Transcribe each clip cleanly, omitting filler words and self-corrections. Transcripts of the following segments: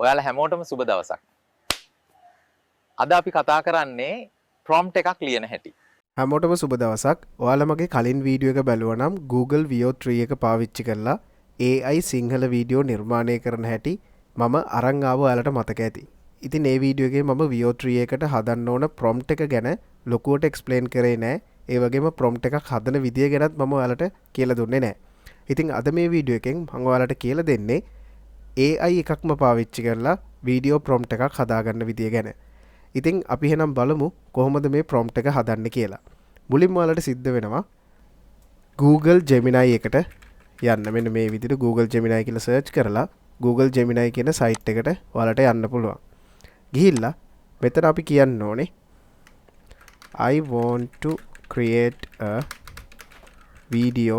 ඔයාලා හැමෝටම සුබ දවසක්. අද අපි කතා කරන්නේ prompt එකක් ලියන හැටි. හැමෝටම සුබ දවසක්. ඔයාලා මගේ කලින් වීඩියෝ එක බැලුවා නම් Google VO3 එක පාවිච්චි කරලා AI සිංහල වීඩියෝ නිර්මාණය කරන හැටි මම අරන් ආව ඔයාලට මතක ඇති. ඉතින් මේ වීඩියෝ එකේ මම VO3 එකට හදන්න ඕන prompt එක ගැන ලොකුවට explain කරේ නෑ. ඒ වගේම prompt එකක් හදන විදිය ගැනත් මම ඔයාලට කියලා දුන්නේ නෑ. ඉතින් අද මේ වීඩියෝ එකෙන් මම ඔයාලට කියලා දෙන්නේ AI එකක්ම පාවිච්චි කරලා වීඩියෝ prompt එකක් හදාගන්න විදිය ගැන. ඉතින් අපි එහෙනම් බලමු කොහොමද මේ prompt එක හදන්න කියලා. මුලින්ම ඔයාලට සිද්ධ වෙනවා Google Gemini එකට යන්න. මෙන්න මේ විදිහට Google Gemini කියලා search කරලා Google Gemini කියන site එකට ඔයාලට යන්න පුළුවන්. ගිහිල්ලා මෙතන අපි කියන්න ඕනේ I want to create a video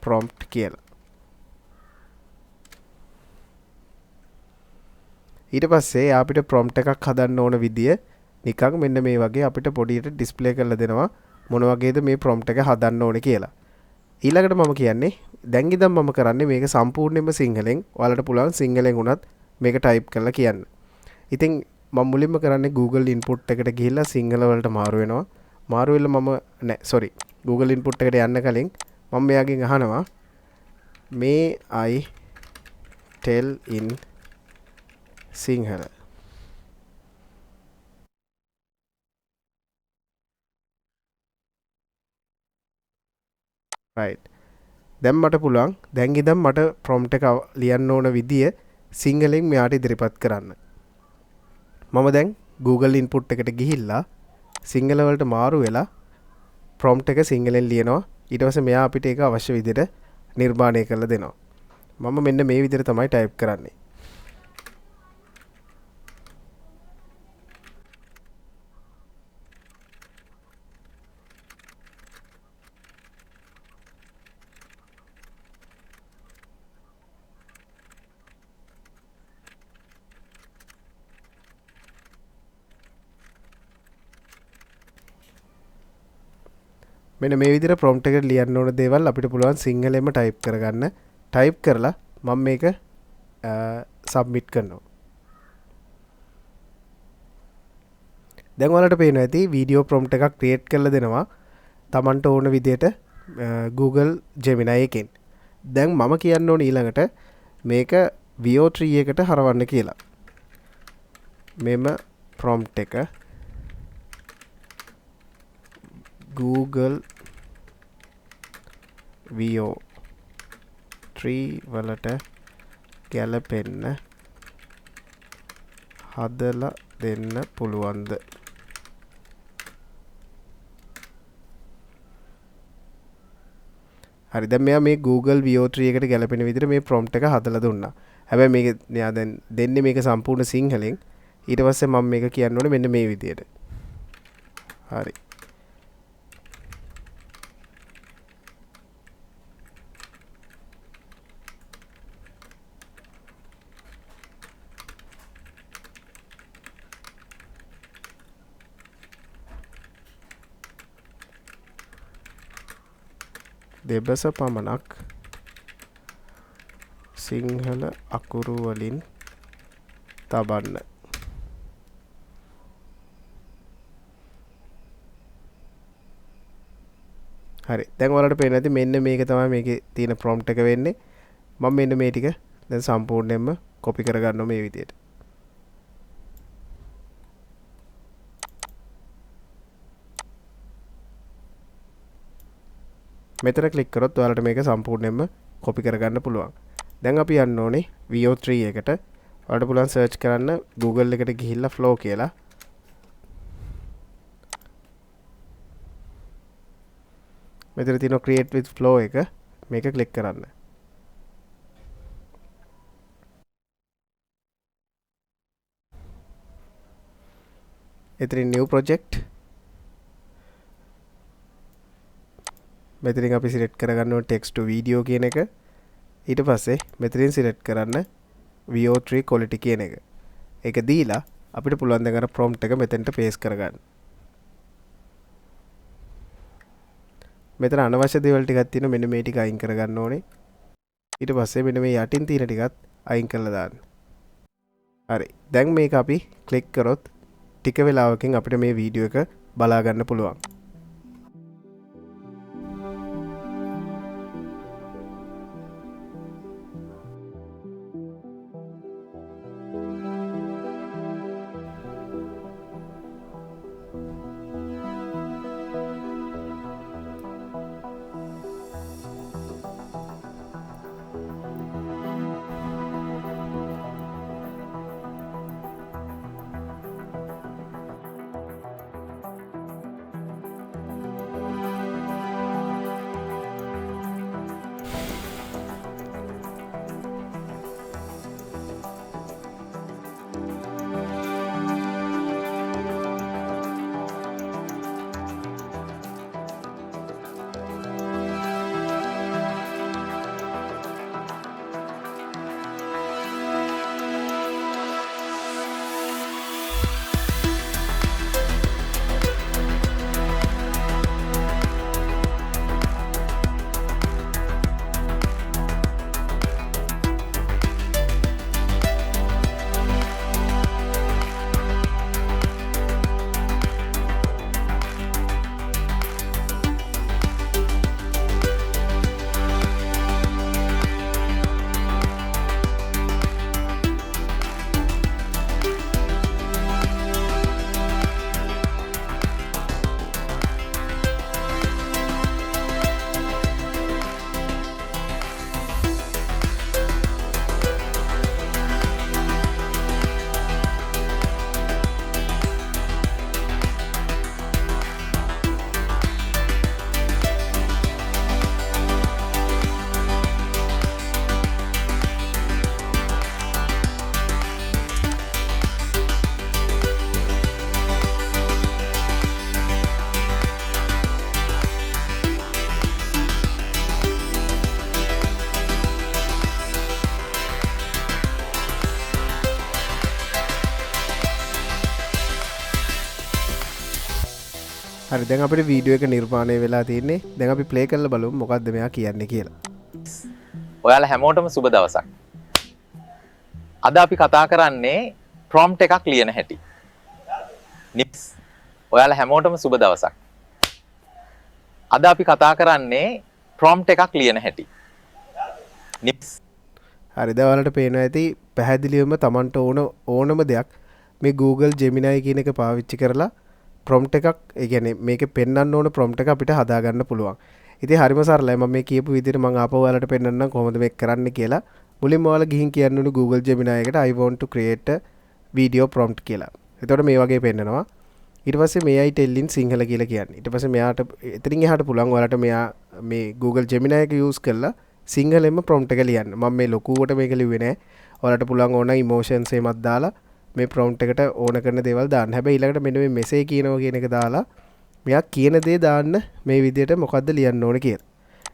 prompt කියලා. ඊට පස්සේ අපිට prompt එකක් හදන්න ඕන විදිය නිකන් මෙන්න මේ වගේ අපිට පොඩියට ඩිස්ප්ලේ කරලා දෙනවා මොන වගේද මේ prompt එක හදන්න ඕනේ කියලා. ඊළඟට මම කියන්නේ දැන් ඉඳන් මම කරන්නේ මේක සම්පූර්ණයෙන්ම සිංහලෙන්. ඔයාලට පුළුවන් සිංහලෙන් උනත් මේක type කරලා කියන්න. ඉතින් මම මුලින්ම කරන්නේ Google input එකට ගිහිල්ලා සිංහල වලට මාරු වෙනවා. මාරු වෙලා Google input එකට යන්න කලින් මම මෙයාගෙන් අහනවා may I tell in Sinhala. right. දැන් මට පුළුවන් දැන් ඉඳන් මට prompt එක ලියන්න ඕන විදිය සිංහලෙන් මෙයාට ඉදිරිපත් කරන්න. මම දැන් Google input එකට ගිහිල්ලා සිංහල වලට මාරු වෙලා prompt එක සිංහලෙන් ලියනවා. ඊට පස්සේ මෙයා අපිට ඒක අවශ්‍ය විදිහට නිර්මාණය කරලා දෙනවා. මම මෙන්න මේ විදිහට තමයි type කරන්නේ. මෙන්න මේ විදිහට prompt එකට ලියන්න ඕන දේවල් අපිට පුළුවන් සිංහලෙන්ම type කරගන්න. type කරලා මම මේක submit කරනවා. දැන් ඔයාලට පේනවා ඇති වීඩියෝ prompt එකක් create කරලා දෙනවා Tamanට ඕන විදිහට Google Gemini එකෙන්. දැන් මම කියන්න ඕන ඊළඟට මේක VO3 එකට හරවන්න කියලා. මෙම prompt එක Google VO3 වලට ගැලපෙන්න හදලා දෙන්න පුළුවන්ද? හරි. දැන් මෙයා මේ Google VO3 එකට ගැලපෙන විදිහට මේ prompt එක හදලා දුන්නා. හැබැයි මේක මෙයා දැන් දෙන්නේ මේක සම්පූර්ණ සිංහලෙන්. ඊට පස්සේ මම මේක කියන්න ඕනේ මෙන්න මේ විදිහට. හරි. දෙබස පමණක් සිංහල අකුරු වලින් තබන්න. හරි. දැන් ඔයාලට පේනවා ඇති මෙන්න මේක තමයි මේකේ තියෙන prompt එක වෙන්නේ. මම මෙන්න මේ ටික දැන් සම්පූර්ණයෙන්ම copy කරගන්නවා මේ විදිහට. මෙතන ක්ලික් කරොත් ඔයාලට මේක සම්පූර්ණයෙන්ම copy කරගන්න පුළුවන්. දැන් අපි යන්න ඕනේ VO3 එකට. ඔයාලට පුළුවන් search කරන්න Google එකට ගිහිල්ලා flow කියලා. මෙතන තියෙන create with flow එක මේක ක්ලික් කරන්න. එතනින් new project මෙතනින් අපි select කරගන්න ඕනේ text to video කියන එක. ඊට පස්සේ මෙතනින් select කරන්න VO3 quality කියන එක. ඒක දීලා අපිට පුළුවන් දැන් අර prompt එක මෙතෙන්ට paste කරගන්න. මෙතන අනවශ්‍ය දේවල් ටිකක් තියෙනවා. මෙන්න මේ ටික අයින් කරගන්න ඕනේ. ඊට පස්සේ මෙන්න මේ යටින් තියෙන ටිකත් අයින් කරලා දාන්න. හරි දැන් මේක අපි ක්ලික් කරොත් ටික වෙලාවකින් අපිට මේ වීඩියෝ එක බලාගන්න පුළුවන්. හරි දැන් අපිට වීඩියෝ එක නිර්මාණය වෙලා තියෙන්නේ. දැන් අපි ප්ලේ කරලා බලමු මොකද්ද මෙයා කියන්නේ කියලා. ඔයාලා හැමෝටම සුබ දවසක්. අද අපි කතා කරන්නේ ප්‍රොම්ප්ට් එකක් ලියන හැටි. නිප්ස්. ඔයාලා හැමෝටම සුබ දවසක්. අද අපි කතා කරන්නේ ප්‍රොම්ප්ට් එකක් ලියන හැටි. නිප්ස්. හරි දැන් ඔයාලට පේනවා ඇති පැහැදිලිවම Tamanට ඕනම දෙයක් මේ Google Gemini කියන එක පාවිච්චි කරලා ප්‍රොම්ප්ට් එකක් ඒ කියන්නේ මේකේ පෙන්වන්න ඕන ප්‍රොම්ප්ට් එක අපිට හදා ගන්න පුළුවන්. ඉතින් හරිම සරලයි මම මේ කියපු විදිහට මම ආපහු ඔයාලට පෙන්වන්නම් කොහොමද මේක කරන්න කියලා. මුලින්ම ඔයාලා ගිහින් කියන්න ඕනේ Google Gemini එකට I want to create a video prompt කියලා. එතකොට මේ වගේ පෙන්නනවා. ඊට පස්සේ මේ I tell in සිංහල කියලා කියන්නේ. ඊට පස්සේ මෙයාට එතනින් එහාට පුළුවන් ඔයාලට මෙයා මේ Google Gemini එක use කරලා සිංහලෙන්ම prompt එක ලියන්න. මම මේ ලොකුවට මේක ලිව්වේ නෑ. ඔයාලට පුළුවන් ඕන emotions එකක් දාලා මේ prompt එකට ඕන කරන දේවල් දාන්න. හැබැයි ඊළඟට මෙන්න මේ message කියනවා කියන එක දාලා මෙයා කියන දේ දාන්න මේ විදිහට මොකද්ද ලියන්න ඕනේ කියලා.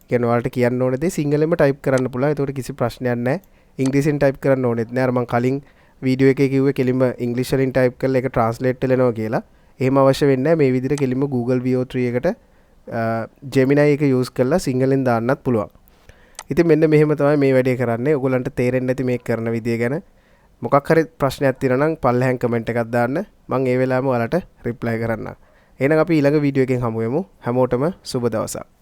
කියන්නේ ඔයාලට කියන්න ඕන දේ සිංහලෙන්ම type කරන්න පුළුවන්. ඒකට කිසි ප්‍රශ්නයක් නැහැ. ඉංග්‍රීසියෙන් type කරන්න ඕනෙත් නෑ. අර මම කලින් වීඩියෝ එකේ කිව්වේ කෙලින්ම ඉංග්‍රීසි වලින් type කරලා ඒක translate වෙලනවා කියලා. එහෙම අවශ්‍ය වෙන්නේ නැහැ. මේ විදිහට කෙලින්ම Google VO3 එකට Gemini එක use කරලා සිංහලෙන් දාන්නත් පුළුවන්. ඉතින් මෙන්න මෙහෙම තමයි මේ වැඩේ කරන්නේ. ඔයගොල්ලන්ට තේරෙන්නේ නැති මේක කරන විදිය ගැන මොකක් හරි ප්‍රශ්නයක් තියෙනවා නම් පල්ලෙහාන් කමෙන්ට් එකක් දාන්න. මම ඒ වෙලාවෙම ඔයාලට reply කරන්නම්. එහෙනම් අපි ඊළඟ වීඩියෝ එකෙන් හමු වෙමු. හැමෝටම සුබ දවසක්.